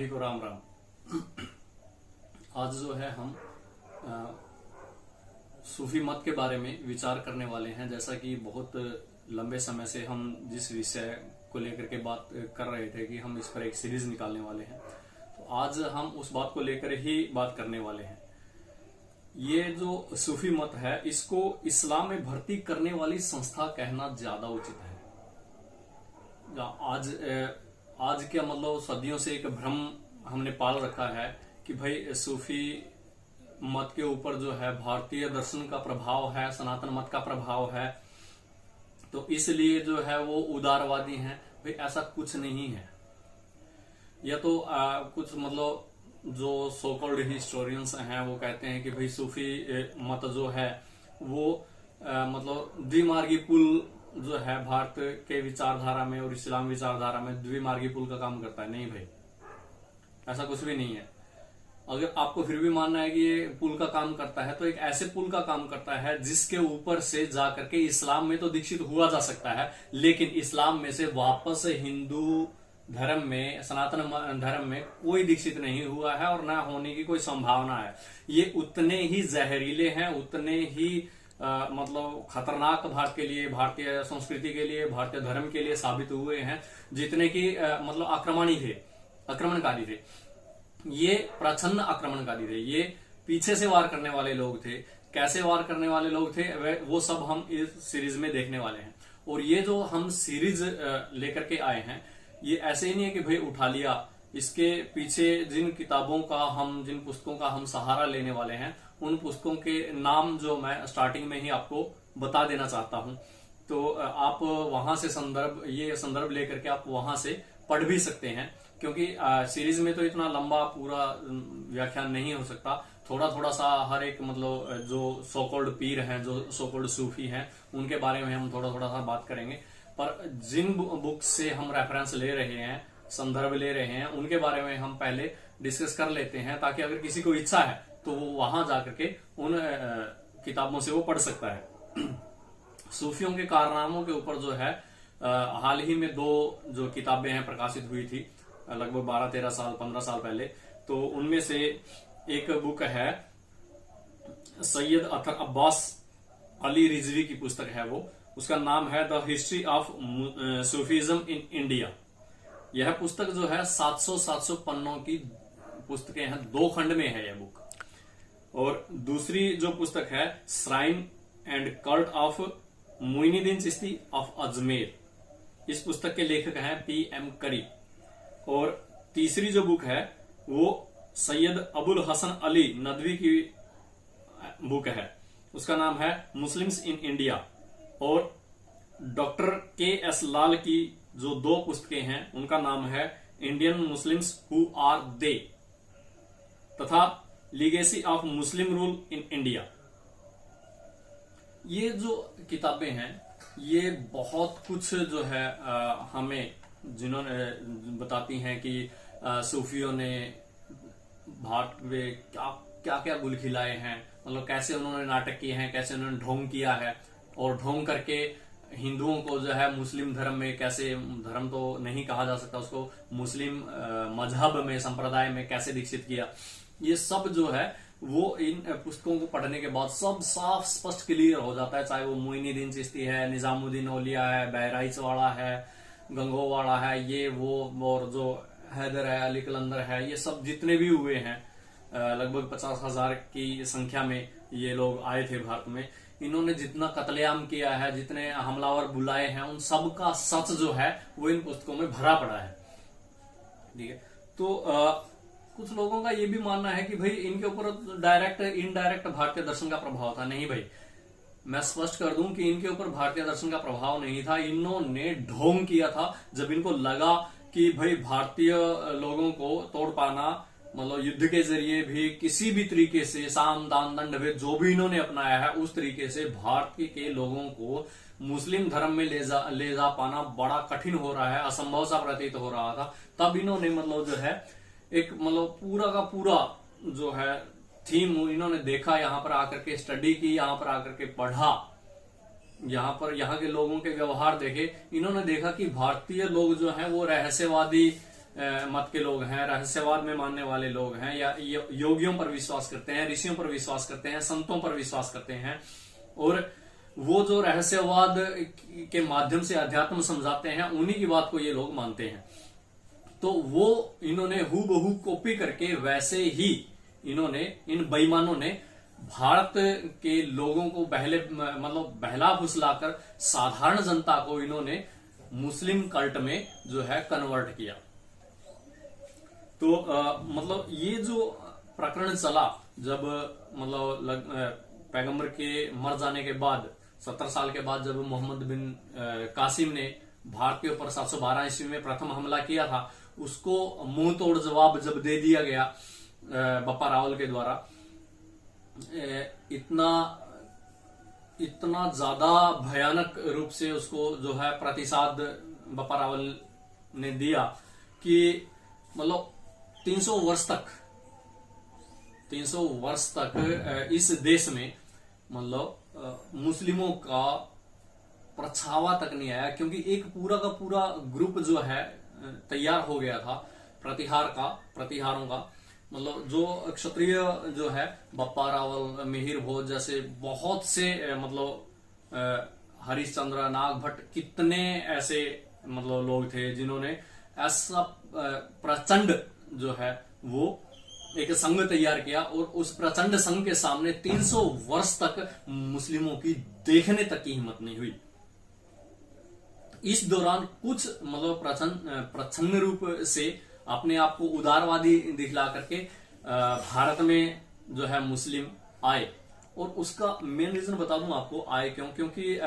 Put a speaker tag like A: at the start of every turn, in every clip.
A: सभी को राम राम। आज जो है हम सूफी मत के बारे में विचार करने वाले हैं। जैसा कि बहुत लंबे समय से हम जिस विषय को लेकर के बात कर रहे थे कि हम इस पर एक सीरीज निकालने वाले हैं, तो आज हम उस बात को लेकर ही बात करने वाले हैं। ये जो सूफी मत है, इसको इस्लाम में भर्ती करने वाली संस्था कहना ज्यादा उचित है। आज क्या मतलब सदियों से एक भ्रम हमने पाल रखा है कि भाई सूफी मत के ऊपर जो है भारतीय दर्शन का प्रभाव है, सनातन मत का प्रभाव है, तो इसलिए जो है वो उदारवादी हैं। भाई ऐसा कुछ नहीं है। यह तो कुछ मतलब जो सो कॉल्ड हिस्टोरियंस हैं वो कहते हैं कि भाई सूफी मत जो है वो मतलब द्विमार्गी पुल जो है भारत के विचारधारा में और इस्लाम विचारधारा में द्विमार्गी पुल का काम करता है। नहीं भाई, ऐसा कुछ भी नहीं है। अगर आपको फिर भी मानना है कि ये पुल का काम करता है, तो एक ऐसे पुल का काम करता है जिसके ऊपर से जाकर के इस्लाम में तो दीक्षित हुआ जा सकता है, लेकिन इस्लाम में से वापस हिंदू धर्म में, सनातन धर्म में कोई दीक्षित नहीं हुआ है और ना होने की कोई संभावना है। ये उतने ही जहरीले हैं, उतने ही मतलब खतरनाक भारत के लिए, भारतीय संस्कृति के लिए, भारतीय धर्म के लिए साबित हुए हैं, जितने की मतलब आक्रमणकारी थे। ये प्रच्छन्न आक्रमणकारी थे। ये पीछे से वार करने वाले लोग थे। कैसे वार करने वाले लोग थे वो सब हम इस सीरीज में देखने वाले हैं। और ये जो हम सीरीज लेकर के आए हैं, ये ऐसे ही नहीं है कि भाई उठा लिया। इसके पीछे जिन पुस्तकों का हम सहारा लेने वाले हैं, उन पुस्तकों के नाम जो मैं स्टार्टिंग में ही आपको बता देना चाहता हूं, तो आप वहां से संदर्भ लेकर के आप वहां से पढ़ भी सकते हैं। क्योंकि सीरीज में तो इतना लंबा पूरा व्याख्यान नहीं हो सकता। थोड़ा थोड़ा सा हर एक मतलब जो सो कॉल्ड पीर हैं, जो सो कॉल्ड सूफी हैं, उनके बारे में हम थोड़ा थोड़ा सा बात करेंगे। पर जिन बुक से हम रेफरेंस ले रहे हैं, संदर्भ ले रहे हैं, उनके बारे में हम पहले डिस्कस कर लेते हैं, ताकि अगर किसी को इच्छा है तो वो वहां जाकर के उन किताबों से वो पढ़ सकता है। सूफियों के कारनामों के ऊपर जो है हाल ही में 2 जो किताबें हैं प्रकाशित हुई थी, लगभग 12-13 साल 15 साल पहले। तो उनमें से एक बुक है सैयद अतर अब्बास अली रिजवी की पुस्तक है वो। उसका नाम है the history of Sufism in India. यह पुस्तक जो है 700 पन्नों की पुस्तकें हैं, 2 खंड में है यह बुक। और दूसरी जो पुस्तक है shrine and cult of Moinuddin Chishti of Ajmer. इस पुस्तक के लेखक हैं PM करी। और तीसरी जो बुक है वो सैयद अबुल हसन अली नदवी की बुक है। उसका नाम है मुस्लिम्स इन इंडिया। और डॉक्टर KS लाल की जो 2 पुस्तकें हैं, उनका नाम है Indian Muslims who are they तथा legacy of Muslim rule in India. ये जो किताबें हैं, ये बहुत कुछ जो है हमें जिन्होंने बताती हैं कि सूफियों ने भारत में क्या क्या गुल खिलाए हैं, मतलब कैसे उन्होंने नाटक किए हैं, कैसे उन्होंने ढोंग किया है, और ढोंग करके हिंदुओं को जो है मुस्लिम धर्म में कैसे, धर्म तो नहीं कहा जा सकता उसको, मुस्लिम मजहब में, संप्रदाय में कैसे दीक्षित किया। ये सब जो है वो इन पुस्तकों को पढ़ने के बाद सब साफ स्पष्ट क्लियर हो जाता है। चाहे वो मोइनुद्दीन चिश्ती है, निजामुद्दीन औलिया है, बहराइच वाला है, गंगोवाड़ा है, ये वो, और जो हैदर है, अली कलंदर है, ये सब जितने भी हुए हैं, लगभग 50,000 की संख्या में ये लोग आए थे भारत में। इन्होंने जितना कत्लेआम किया है, जितने हमलावर बुलाए हैं, उन सब का सच जो है वो इन पुस्तकों में भरा पड़ा है। ठीक है। तो कुछ लोगों का ये भी मानना है कि भाई इनके ऊपर डायरेक्ट इनडायरेक्ट भारतीय दर्शन का प्रभाव था। नहीं भाई, मैं स्पष्ट कर दूं कि इनके ऊपर भारतीय दर्शन का प्रभाव नहीं था। इन्होंने ढोंग किया था जब इनको लगा कि भाई भारतीय लोगों को तोड़ पाना, मतलब युद्ध के जरिए भी, किसी भी तरीके से, साम दान दंड भेद जो भी इन्होंने अपनाया है, उस तरीके से भारत के लोगों को मुस्लिम धर्म में ले जा पाना बड़ा कठिन हो रहा है, असंभव सा प्रतीत हो रहा था। तब इन्होंने मतलब जो है एक मतलब पूरा का पूरा जो है थीम इन्होंने देखा, यहाँ पर आकर के स्टडी की, यहाँ पर आकर के पढ़ा, यहाँ के लोगों के व्यवहार देखे। इन्होंने देखा कि भारतीय लोग जो हैं वो रहस्यवादी मत के लोग हैं, रहस्यवाद में मानने वाले लोग हैं, या योगियों पर विश्वास करते हैं, ऋषियों पर विश्वास करते हैं, संतों पर विश्वास करते हैं, और वो जो रहस्यवाद के माध्यम से अध्यात्म समझाते हैं, उन्हीं की बात को ये लोग मानते हैं। तो वो इन्होंने हूबहू कॉपी करके वैसे ही इन्होंने, इन बेईमानों ने भारत के लोगों को बहला फुसलाकर साधारण जनता को इन्होंने मुस्लिम कल्ट में जो है कन्वर्ट किया। तो ये जो प्रकरण चला, जब पैगंबर के मर जाने के बाद 70 साल के बाद जब मोहम्मद बिन कासिम ने भारत के ऊपर 712 ईस्वी में प्रथम हमला किया था, उसको मुंह तोड़ जवाब जब दे दिया गया बप्पा रावल के द्वारा, इतना ज्यादा भयानक रूप से उसको जो है प्रतिसाद बप्पा रावल ने दिया कि 300 वर्ष तक इस देश में मुस्लिमों का परछावा तक नहीं आया, क्योंकि एक पूरा का पूरा ग्रुप जो है तैयार हो गया था प्रतिहारों का। जो क्षत्रिय जो है बप्पा रावल, मिहिर भोज जैसे बहुत से हरिश्चंद्र, नाग भट्ट, कितने ऐसे लोग थे जिन्होंने ऐसा प्रचंड जो है वो एक संघ तैयार किया, और उस प्रचंड संघ के सामने 300 वर्ष तक मुस्लिमों की देखने तक की हिम्मत नहीं हुई। इस दौरान कुछ प्रच्छन्न रूप से अपने आप को उदारवादी दिखला करके भारत में जो है मुस्लिम आए, और उसका मेन रीजन बता दूं आपको आए क्यों, क्योंकि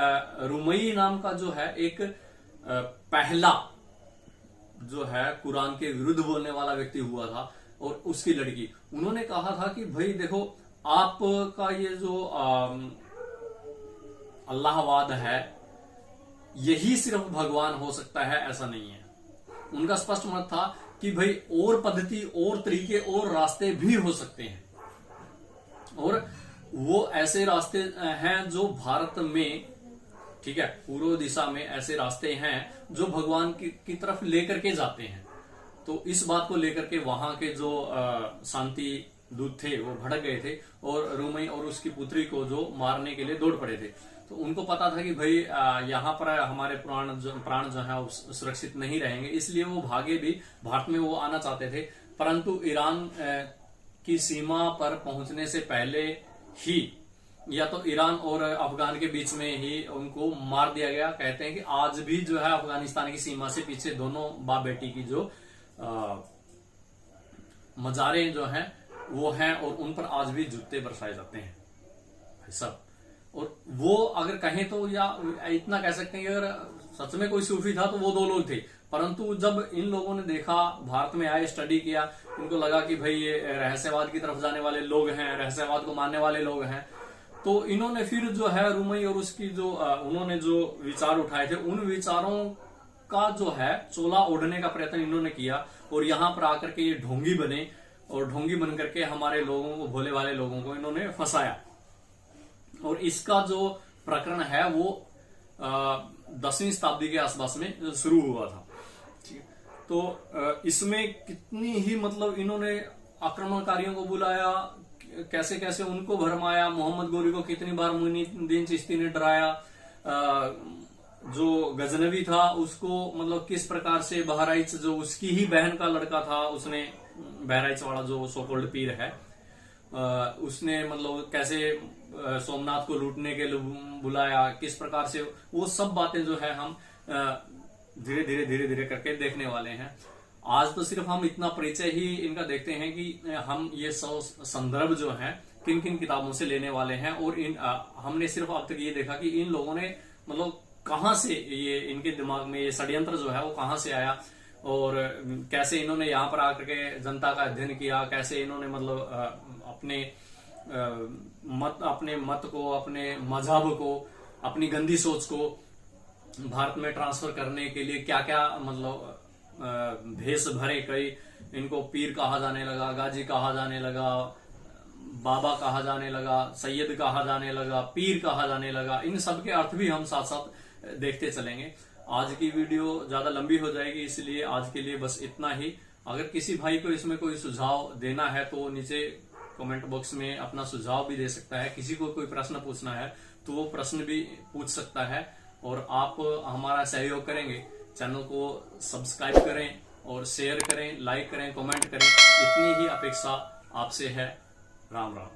A: रुमई नाम का जो है एक पहला जो है कुरान के विरुद्ध बोलने वाला व्यक्ति हुआ था, और उसकी लड़की, उन्होंने कहा था कि भाई देखो, आपका ये जो अल्लाहवाद है यही सिर्फ भगवान हो सकता है, ऐसा नहीं है। उनका स्पष्ट मत था कि भाई और पद्धति, और तरीके, और रास्ते भी हो सकते हैं, और वो ऐसे रास्ते हैं जो भारत में, ठीक है, पूर्व दिशा में ऐसे रास्ते हैं जो भगवान की तरफ लेकर के जाते हैं। तो इस बात को लेकर के वहां के जो शांति दूत थे वो भड़क गए थे, और रुमई और उसकी पुत्री को जो मारने के लिए दौड़ पड़े थे। तो उनको पता था कि भाई यहाँ पर हमारे प्राण जो है सुरक्षित नहीं रहेंगे, इसलिए वो भागे भी, भारत में वो आना चाहते थे, परंतु ईरान की सीमा पर पहुंचने से पहले ही या तो ईरान और अफगान के बीच में ही उनको मार दिया गया। कहते हैं कि आज भी जो है अफगानिस्तान की सीमा से पीछे दोनों बाप बेटी की जो मजारें जो हैं वो हैं, और उन पर आज भी जूते बरसाए जाते हैं भाई सब। और वो अगर कहें तो, या इतना कह सकते हैं कि अगर सच में कोई सूफी था तो वो दो लोग थे, परंतु जब इन लोगों ने देखा, भारत में आए, स्टडी किया, इनको लगा कि भाई ये रहस्यवाद की तरफ जाने वाले लोग हैं, रहस्यवाद को मानने वाले लोग हैं, तो इन्होंने फिर जो है रुमई और उसकी जो उन्होंने जो विचार उठाए थे, उन विचारों का जो है चोला ओढ़ने का प्रयत्न इन्होंने किया, और यहाँ पर आकर के ये ढोंगी बने, और ढोंगी बन करके हमारे लोगों को, भोले वाले लोगों को इन्होंने फंसाया। और इसका जो प्रकरण है वो 10वीं शताब्दी के आसपास में शुरू हुआ था। तो इसमें कितनी ही इन्होंने आक्रमणकारियों को बुलाया, कैसे कैसे उनको भरमाया, मोहम्मद गोरी को कितनी बार मुइनुद्दीन चिश्ती ने डराया, जो गजनवी था उसको किस प्रकार से बहराइच, जो उसकी ही बहन का लड़का था, उसने बहराइच वाला जो सोकोल्ड पीर है, उसने कैसे सोमनाथ को लूटने के लिए बुलाया, किस प्रकार से, वो सब बातें जो है हम धीरे धीरे करके देखने वाले हैं। आज तो सिर्फ हम इतना परिचय ही इनका देखते हैं कि हम ये संदर्भ जो है किन किन किताबों से लेने वाले हैं, और हमने सिर्फ अब तक ये देखा कि इन लोगों ने कहां से ये, इनके दिमाग में ये षड्यंत्र जो है वो कहां से आया, और कैसे इन्होंने यहाँ पर आकर के जनता का अध्ययन किया, कैसे इन्होंने अपने मत को, अपने मजहब को, अपनी गंदी सोच को भारत में ट्रांसफर करने के लिए क्या क्या भेष भरे। कई इनको पीर कहा जाने लगा, गाजी कहा जाने लगा, बाबा कहा जाने लगा, सैयद कहा जाने लगा, पीर कहा जाने लगा। इन सब के अर्थ भी हम साथ साथ देखते चलेंगे। आज की वीडियो ज्यादा लंबी हो जाएगी, इसलिए आज के लिए बस इतना ही। अगर किसी भाई को इसमें कोई सुझाव देना है तो नीचे कमेंट बॉक्स में अपना सुझाव भी दे सकता है। किसी को कोई प्रश्न पूछना है तो वो प्रश्न भी पूछ सकता है। और आप हमारा सहयोग करेंगे, चैनल को सब्सक्राइब करें और शेयर करें, लाइक करें, कमेंट करें, इतनी ही अपेक्षा आपसे है। राम राम।